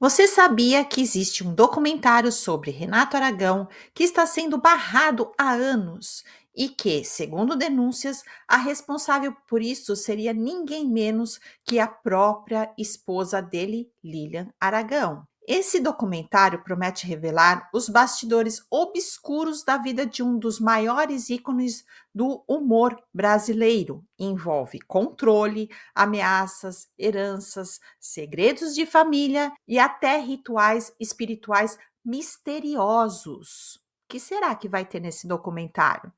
Você sabia que existe um documentário sobre Renato Aragão que está sendo barrado há anos e que, segundo denúncias, a responsável por isso seria ninguém menos que a própria esposa dele, Lilian Aragão? Esse documentário promete revelar os bastidores obscuros da vida de um dos maiores ícones do humor brasileiro. Envolve controle, ameaças, heranças, segredos de família e até rituais espirituais misteriosos. O que será que vai ter nesse documentário?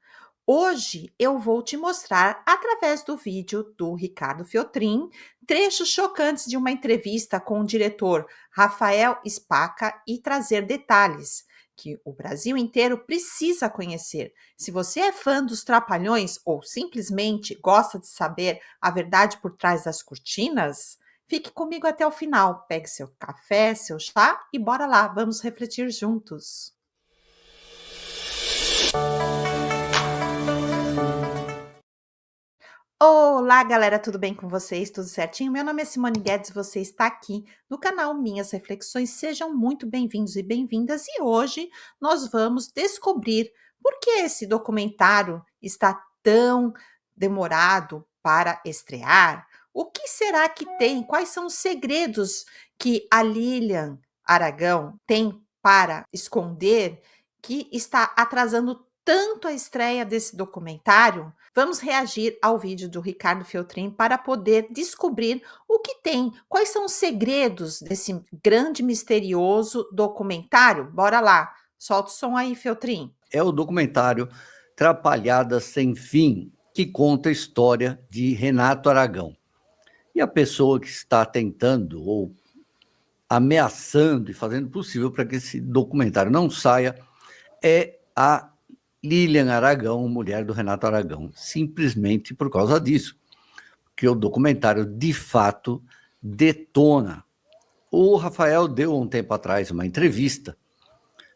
Hoje eu vou te mostrar, através do vídeo do Ricardo Feltrin, trechos chocantes de uma entrevista com o diretor Rafael Spaca e trazer detalhes que o Brasil inteiro precisa conhecer. Se você é fã dos Trapalhões ou simplesmente gosta de saber a verdade por trás das cortinas, fique comigo até o final. Pegue seu café, seu chá e bora lá, vamos refletir juntos. Olá, galera, tudo bem com vocês? Tudo certinho? Meu nome é Simone Guedes, você está aqui no canal Minhas Reflexões. Sejam muito bem-vindos e bem-vindas. E hoje nós vamos descobrir por que esse documentário está tão demorado para estrear. O que será que tem? Quais são os segredos que a Lilian Aragão tem para esconder que está atrasando tanto a estreia desse documentário? Vamos reagir ao vídeo do Ricardo Feltrin para poder descobrir o que tem, quais são os segredos desse grande misterioso documentário. Bora lá, solta o som aí, Feltrin. É o documentário Trapalhadas Sem Fim, que conta a história de Renato Aragão. E a pessoa que está tentando ou ameaçando e fazendo o possível para que esse documentário não saia é a Lilian Aragão, mulher do Renato Aragão, simplesmente por causa disso, que o documentário, de fato, detona. O Rafael deu um tempo atrás uma entrevista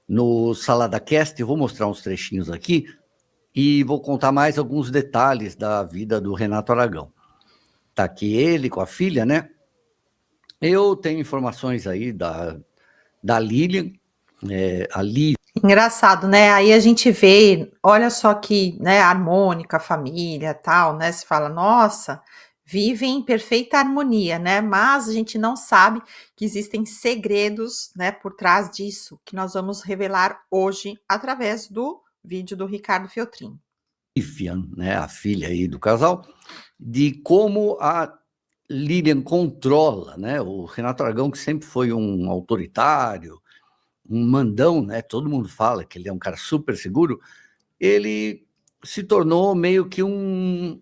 no Salada Cast, eu vou mostrar uns trechinhos aqui, e vou contar mais alguns detalhes da vida do Renato Aragão. Está aqui ele com a filha, né? Eu tenho informações aí da Lilian, a Lívia. Engraçado, né? Aí a gente vê, olha só que, né, harmônica, família, tal, né? Se fala, nossa, vivem em perfeita harmonia, né? Mas a gente não sabe que existem segredos, né, por trás disso, que nós vamos revelar hoje através do vídeo do Ricardo Feltrin. Né, a filha aí do casal, de como a Lilian controla, né? O Renato Aragão, que sempre foi um autoritário, um mandão, né? Todo mundo fala que ele é um cara super seguro. Ele se tornou meio que uma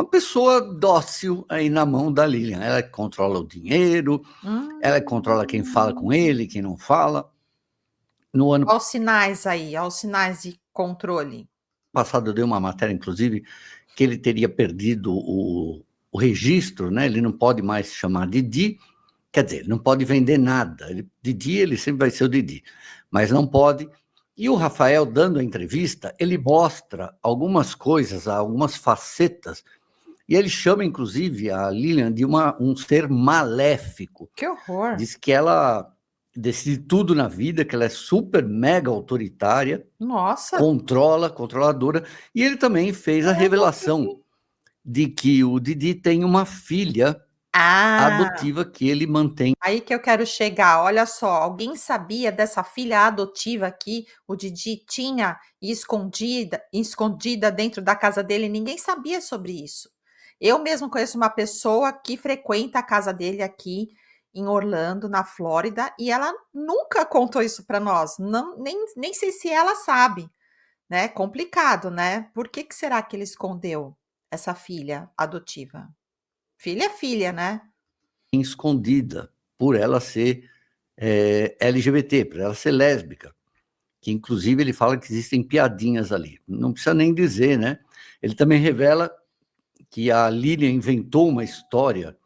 pessoa dócil aí na mão da Lilian. Ela controla o dinheiro, ela controla quem fala com ele, quem não fala. No ano Olha os sinais aí, olha os sinais de controle. passado eu dei uma matéria, inclusive, que ele teria perdido o registro, né? Ele não pode mais se chamar Didi, quer dizer, ele não pode vender nada. Didi, ele sempre vai ser o Didi, mas não pode. E o Rafael, dando a entrevista, ele mostra algumas coisas, algumas facetas, e ele chama, inclusive, a Lilian de um ser maléfico. Que horror! Diz que ela decide tudo na vida, que ela é super mega autoritária, Nossa! controladora, e ele também fez a revelação de que o Didi tem uma filha adotiva que ele mantém. Aí que eu quero chegar. Olha só, alguém sabia dessa filha adotiva que o Didi tinha escondida dentro da casa dele? Ninguém sabia sobre isso. Eu mesmo conheço uma pessoa que frequenta a casa dele aqui em Orlando, na Flórida, e ela nunca contou isso para nós. Não, nem sei se ela sabe, né? Complicado, né? Por que será que ele escondeu essa filha adotiva? Filha é filha, né? Escondida por ela ser LGBT, por ela ser lésbica, que inclusive ele fala que existem piadinhas ali. Não precisa nem dizer, né? Ele também revela que a Lilian inventou uma história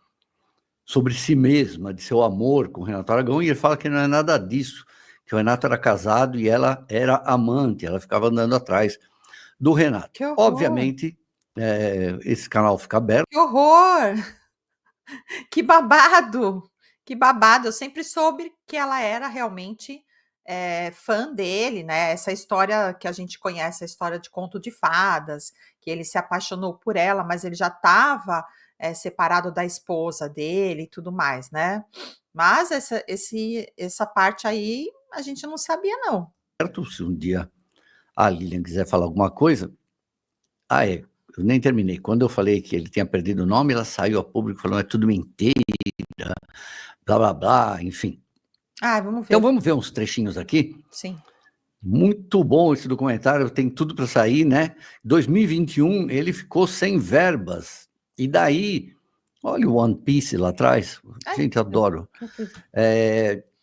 sobre si mesma, de seu amor com o Renato Aragão, e ele fala que não é nada disso, que o Renato era casado e ela era amante, ela ficava andando atrás do Renato. Que horror! Obviamente, esse canal fica aberto. Que horror! Que babado! Que babado, eu sempre soube que ela era realmente fã dele, né? Essa história que a gente conhece, a história de conto de fadas, que ele se apaixonou por ela, mas ele já estava separado da esposa dele e tudo mais, né? Mas essa parte aí a gente não sabia, não. Certo? Se um dia a Lilian quiser falar alguma coisa. Eu nem terminei. Quando eu falei que ele tinha perdido o nome, ela saiu a público falando é tudo mentira, blá blá blá, enfim. Vamos ver. Então vamos ver uns trechinhos aqui. Sim. Muito bom esse documentário, tem tudo para sair, né? 2021 ele ficou sem verbas. E daí, olha o One Piece lá atrás. Gente, adoro.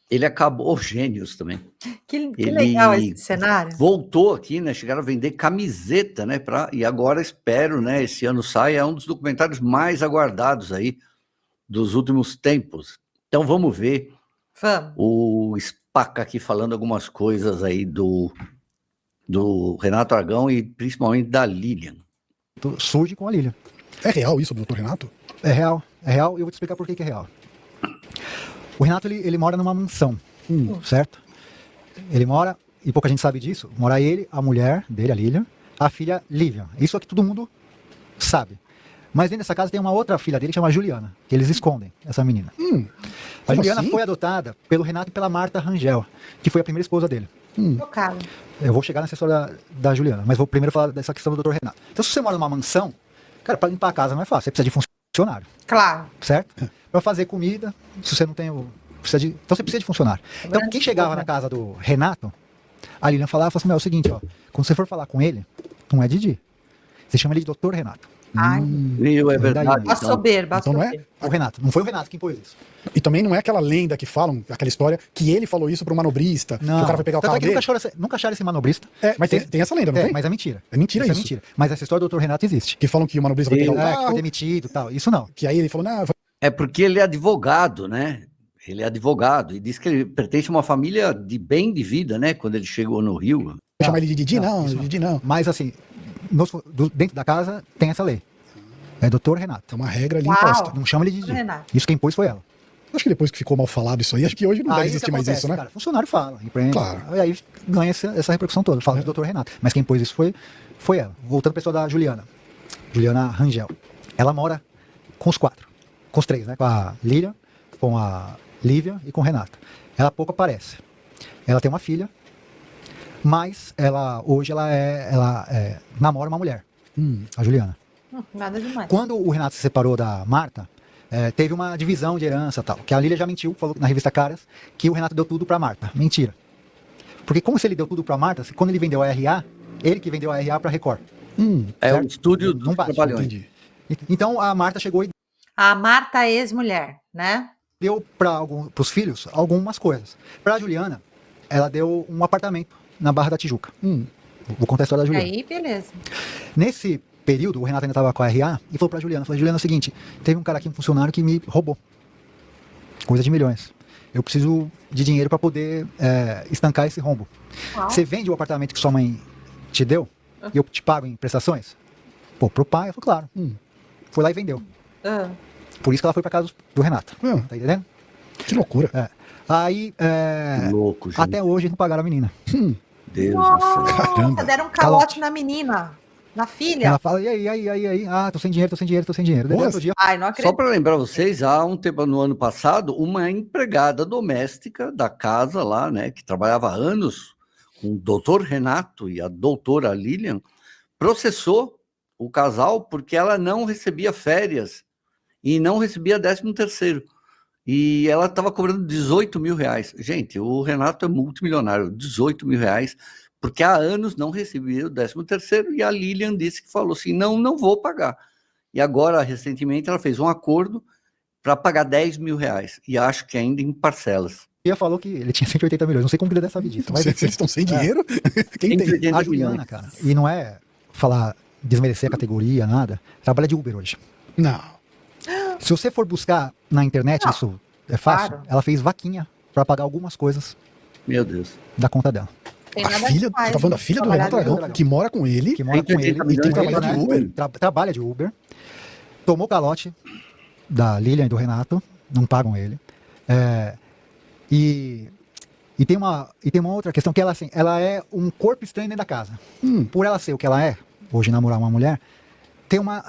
Ele acabou, gênios também. Que legal esse cenário. Voltou aqui, né? Chegaram a vender camiseta, né? E agora espero, né? Esse ano sai, é um dos documentários mais aguardados aí dos últimos tempos. Então vamos ver. Vamos. O Spaca aqui falando algumas coisas aí do Renato Aragão e principalmente da Lilian. Surge com a Lilian. É real isso, doutor Renato? É real, e eu vou te explicar por que é real. O Renato, ele mora numa mansão, certo? Ele mora, e pouca gente sabe disso, mora ele, a mulher dele, a Lilian, a filha Lilian. Isso é que todo mundo sabe. Mas dentro dessa casa tem uma outra filha dele que chama Juliana, que eles escondem, essa menina. A Juliana foi adotada pelo Renato e pela Marta Rangel, que foi a primeira esposa dele. Eu vou chegar nessa história da Juliana, mas vou primeiro falar dessa questão do Dr. Renato. Então, se você mora numa mansão, cara, para limpar a casa não é fácil, você precisa de funcionário. Claro. Certo? Para fazer comida, se você não tem então você precisa de funcionário. Então, quem chegava na casa do Renato, a Lilian falava assim, é o seguinte, ó, quando você for falar com ele, não é Didi. Você chama ele de Dr. Renato. É verdade. A soberba. Então não é? O Renato, não foi o Renato que impôs isso. E também não é aquela lenda que falam, aquela história, que ele falou isso para um manobrista, não. Que o cara vai pegar o carro dele. Nunca acharam esse manobrista. Mas tem essa lenda, não tem? Mas é mentira. É mentira isso. É mentira. Mas essa história do Dr. Renato existe. Que falam que o manobrista vai pegar o carro. Que foi demitido e tal. Isso não. Que aí ele falou, não... É porque ele é advogado, né? Ele é advogado e diz que ele pertence a uma família de bem de vida, né? Quando ele chegou no Rio. Chamar ele de Didi? Não, Didi não. Mas assim, dentro da casa tem essa lei. É doutor Renato. É uma regra ali imposta. Não chama ele de Didi. Isso quem impôs foi ela. Acho que depois que ficou mal falado isso aí, acho que hoje não deve existir mais isso, né? Cara, funcionário fala, empreende. Claro. E aí ganha essa repercussão toda. Fala do doutor Renato. Mas quem impôs isso foi ela. Voltando para a pessoa da Juliana. Juliana Rangel. Ela mora com os 4. Com os 3, né? Com a Lilian, com a Lívia e com o Renato. Ela pouco aparece. Ela tem uma filha, mas hoje ela namora uma mulher. A Juliana. Nada demais. Quando o Renato se separou da Marta, teve uma divisão de herança e tal. Que a Lília já mentiu, falou na revista Caras, que o Renato deu tudo pra Marta. Mentira. Porque como se ele deu tudo pra Marta, quando ele vendeu a RA, ele que vendeu a RA pra Record. É o estúdio do Trabalhões. Então a Marta chegou e... A Marta é ex-mulher, né? Deu para os filhos algumas coisas. Pra Juliana, ela deu um apartamento na Barra da Tijuca. Vou contar a história da Juliana. Aí, beleza. Nesse período, o Renato ainda estava com a RA e falou pra Juliana, Juliana, é o seguinte, teve um cara aqui, um funcionário que me roubou. Coisa de milhões. Eu preciso de dinheiro para poder estancar esse rombo. Você vende o apartamento que sua mãe te deu e eu te pago em prestações? Pô, pro pai, eu falei, claro. Foi lá e vendeu. Por isso que ela foi pra casa do Renato. Tá entendendo? Que loucura. Aí, louco, gente. até hoje não pagaram a menina. Deus do céu. Caramba. Deram um calote na menina. Na filha. Ela fala, e aí? Ah, tô sem dinheiro. Daí, outro dia, Não acredito. Só para lembrar vocês, há um tempo, no ano passado, uma empregada doméstica da casa lá, né, que trabalhava há anos com o doutor Renato e a doutora Lilian, processou o casal porque ela não recebia férias e não recebia 13º. E ela estava cobrando 18 mil reais. Gente, o Renato é multimilionário, 18 mil reais, porque há anos não recebia o 13º e a Lilian disse que falou assim, não vou pagar. E agora, recentemente, ela fez um acordo para pagar 10 mil reais, e acho que ainda em parcelas. falou que ele tinha 180 milhões, não sei como que ele deve saber disso. Mas Eles estão sem dinheiro? Quem tem? A Juliana, cara, e não é falar, desmerecer a categoria, nada, trabalha de Uber hoje. Não. Se você for buscar na internet, isso é fácil, Claro. ela fez vaquinha para pagar algumas coisas Meu Deus. da conta dela. Tem A nada filha, demais, você tá falando da filha do trabalhar Renato de Aragão, que mora com ele. Que mora com ele, 180 e tem que trabalhar né? de Uber. Trabalha de Uber, tomou calote da Lilian e do Renato, não pagam ele. E, e tem uma outra questão que ela, assim, ela é um corpo estranho dentro da casa. Por ela ser o que ela é, hoje namorar uma mulher, tem uma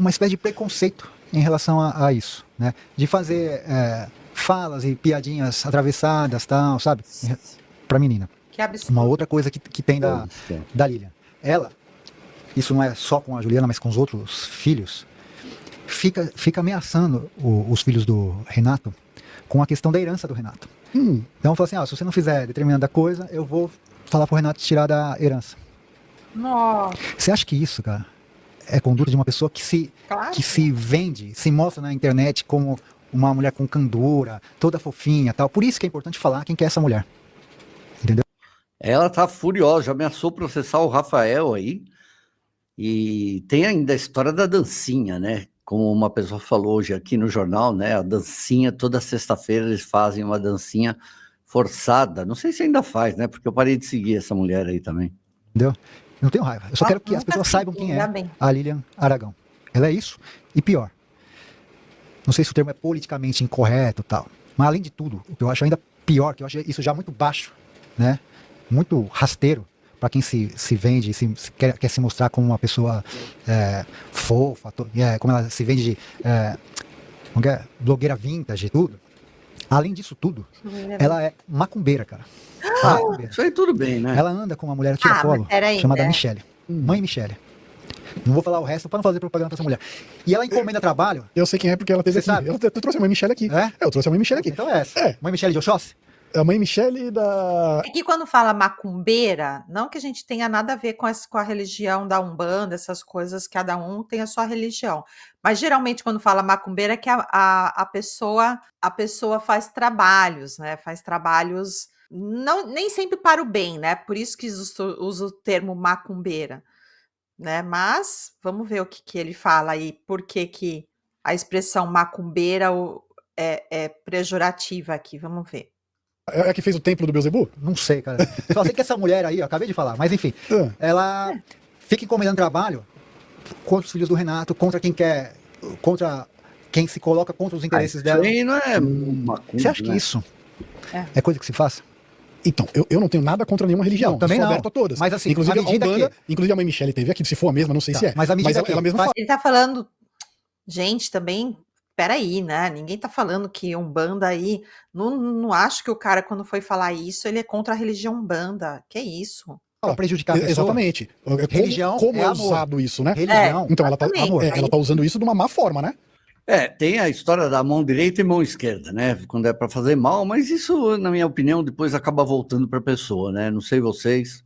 espécie de preconceito em relação a isso, né? De fazer falas e piadinhas atravessadas, tal, sabe? Pra menina. Que absurdo. Uma outra coisa que tem da Lilian. Ela, isso não é só com a Juliana, mas com os outros filhos, fica ameaçando os filhos do Renato com a questão da herança do Renato. Então fala assim, se você não fizer determinada coisa, eu vou falar pro Renato tirar da herança. Nossa, Você acha que isso, cara, é conduta de uma pessoa claro. que se vende, se mostra na internet como uma mulher com candura, toda fofinha, tal? Por isso que é importante falar quem que é essa mulher. Entendeu? Ela tá furiosa, já ameaçou processar o Rafael aí. E tem ainda a história da dancinha, né? Como uma pessoa falou hoje aqui no jornal, né? A dancinha, toda sexta-feira eles fazem uma dancinha forçada. Não sei se ainda faz, né? Porque eu parei de seguir essa mulher aí também. Entendeu? Não tenho raiva. Eu só quero que as Nunca pessoas vi, saibam quem ainda é bem. a Lilian Aragão. Ela é isso e pior. Não sei se o termo é politicamente incorreto e tal. Mas além de tudo, o que eu acho ainda pior, que eu acho isso já muito baixo, né? Muito rasteiro para quem se vende, quer se mostrar como uma pessoa fofa, como ela se vende de como que é? Blogueira vintage e tudo. Além disso tudo, ela é macumbeira, cara. Macumbeira. Isso aí tudo bem, né? Ela anda com uma mulher tiracolo mas peraí, chamada né? Michele. Mãe Michele. Não vou falar o resto para não fazer propaganda pra essa mulher. E ela encomenda trabalho. Eu sei quem é porque ela teve Você aqui. sabe? Eu trouxe a mãe Michele aqui. É? Eu trouxe a mãe Michele aqui. Então é essa. É. Mãe Michele de Oxóssi? A mãe Michele da. É que quando fala macumbeira, não que a gente tenha nada a ver com a religião da Umbanda, essas coisas, cada um tem a sua religião. Mas geralmente quando fala macumbeira é que a pessoa faz trabalhos, né? Faz trabalhos nem sempre para o bem, né? Por isso que usa o termo macumbeira, né? Mas vamos ver o que ele fala aí, por que a expressão macumbeira é pejorativa aqui, vamos ver. É a que fez o templo do Beelzebub? Não sei, cara. Só sei que essa mulher aí, ó, acabei de falar, mas enfim, Ah. ela fica encomendando trabalho contra os filhos do Renato, contra quem se coloca contra os interesses Isso dela. aí não é macumba, Você acha que né? isso É. é coisa que se faz? Então, eu não tenho nada contra nenhuma religião. Não, também eu sou não. aberto a todas. Mas, assim, inclusive à medida Umbanda, que- inclusive a mãe Michele teve aqui, se for a mesma, não sei Tá, se é. mas à medida ela, que ela mesma faz- fala. Ele tá falando, gente, também, peraí, né? Ninguém tá falando que Umbanda aí. Não acho que o cara, quando foi falar isso, ele é contra a religião Umbanda. Que isso? Pra prejudicar a pessoa? Exatamente. Religião como é é amor. usado isso, né? Religião, Então ela tá, exatamente. amor. ela tá usando isso de uma má forma, né? Tem a história da mão direita e mão esquerda, né? Quando é para fazer mal, mas isso, na minha opinião, depois acaba voltando para a pessoa, né? Não sei vocês.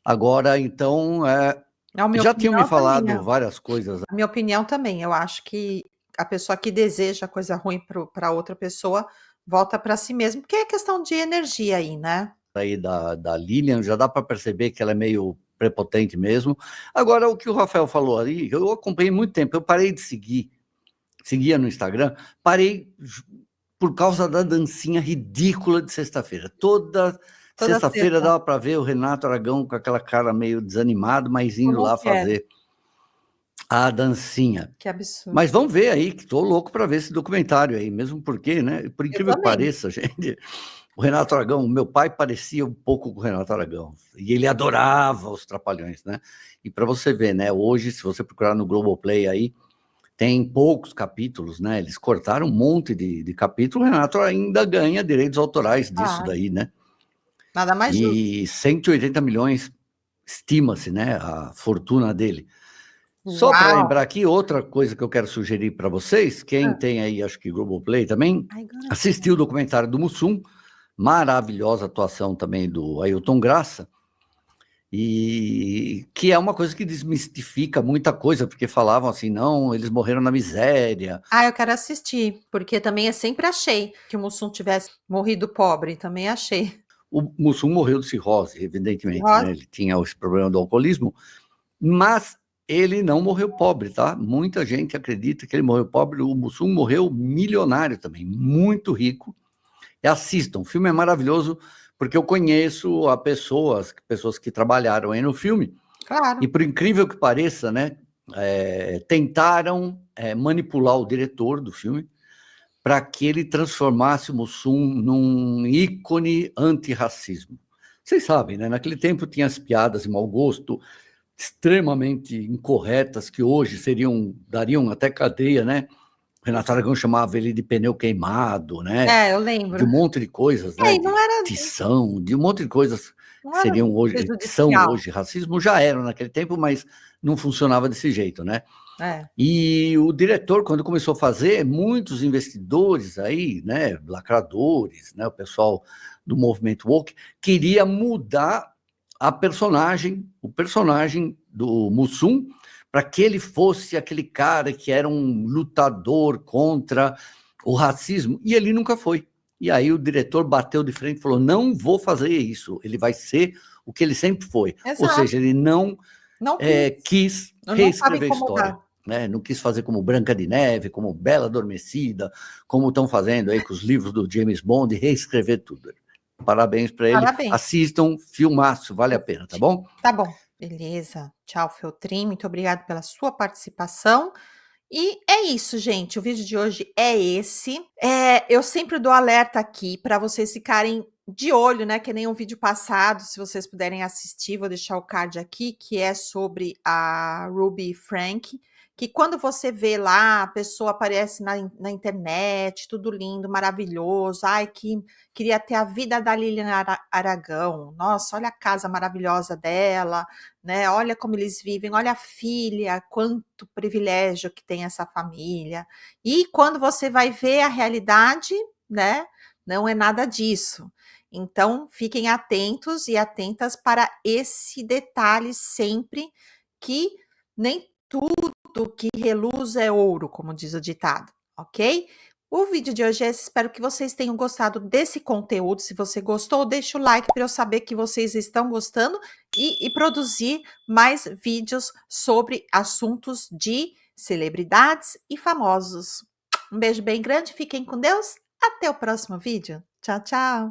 Agora, então, A minha já tinham me opinião falado também, várias coisas a minha opinião também. Eu acho que a pessoa que deseja coisa ruim para outra pessoa volta para si mesmo, porque é questão de energia aí, né? aí da Lilian, já dá para perceber que ela é meio prepotente mesmo. Agora, o que o Rafael falou ali, eu acompanhei muito tempo, eu parei de seguia no Instagram, parei por causa da dancinha ridícula de sexta-feira. Toda sexta-feira sexta. dava para ver o Renato Aragão com aquela cara meio desanimado, mas indo Como lá que é? fazer a dancinha. Que absurdo. Mas vamos ver aí, que estou louco para ver esse documentário aí, mesmo porque, né? Por incrível que também. pareça, gente, o Renato Aragão, meu pai parecia um pouco com o Renato Aragão, e ele adorava os Trapalhões, né? E para você ver, né? Hoje, se você procurar no Globoplay aí, tem poucos capítulos, né? Eles cortaram um monte de capítulo, o Renato ainda ganha direitos autorais disso daí, né? Nada mais justo. E 180 milhões, estima-se, né? A fortuna dele. Só para lembrar aqui, outra coisa que eu quero sugerir para vocês, quem tem aí, acho que Globoplay também, assistiu o documentário do Mussum, maravilhosa atuação também do Ailton Graça, e que é uma coisa que desmistifica muita coisa, porque falavam assim, não, eles morreram na miséria. Eu quero assistir, porque também eu sempre achei que o Mussum tivesse morrido pobre, também achei. O Mussum morreu de cirrose, evidentemente, Cirrose? né? Ele tinha esse problema do alcoolismo, mas ele não morreu pobre, tá? Muita gente acredita que ele morreu pobre, o Mussum morreu milionário também, muito rico. E assistam, o filme é maravilhoso, porque eu conheço pessoas que trabalharam aí no filme, Claro. e por incrível que pareça, né, tentaram manipular o diretor do filme para que ele transformasse o Mussum num ícone antirracismo. Vocês sabem, né? Naquele tempo tinha as piadas de mau gosto extremamente incorretas que hoje dariam até cadeia, né? Renato Aragão chamava ele de pneu queimado, né? É, eu De lembro. um monte de coisas, né? E não De era tição, de um monte de coisas não que era seriam hoje, são prejudicial. hoje racismo, já eram naquele tempo, mas não funcionava desse jeito, né? É. E o diretor, quando começou a fazer, muitos investidores aí, né, lacradores, né, o pessoal do movimento woke, queria mudar o personagem do Mussum, para que ele fosse aquele cara que era um lutador contra o racismo, e ele nunca foi. E aí o diretor bateu de frente e falou: não vou fazer isso, ele vai ser o que ele sempre foi. Ou Exato. seja, ele não Não quis. quis Não estava reescrever a história. incomodado. Né? Não quis fazer como Branca de Neve, como Bela Adormecida, como estão fazendo aí com os livros do James Bond, reescrever tudo. Parabéns para ele. Parabéns. Assistam, filmaço, vale a pena, tá bom? Tá bom. Beleza. Tchau, Feltrin. Muito obrigado pela sua participação. E é isso, gente. O vídeo de hoje é esse. Eu sempre dou alerta aqui para vocês ficarem de olho, né? Que nem o vídeo passado, se vocês puderem assistir, vou deixar o card aqui, que é sobre a Ruby Frank. Que quando você vê lá, a pessoa aparece na internet, tudo lindo, maravilhoso. Ai, que queria ter a vida da Lilian Aragão. Nossa, olha a casa maravilhosa dela, né? Olha como eles vivem, olha a filha, quanto privilégio que tem essa família. E quando você vai ver a realidade, né? Não é nada disso. Então, fiquem atentos e atentas para esse detalhe sempre, que nem tudo que reluz é ouro, como diz o ditado, ok? O vídeo de hoje é esse, espero que vocês tenham gostado desse conteúdo. Se você gostou, deixa o like para eu saber que vocês estão gostando e produzir mais vídeos sobre assuntos de celebridades e famosos. Um beijo bem grande, fiquem com Deus, até o próximo vídeo. Tchau, tchau!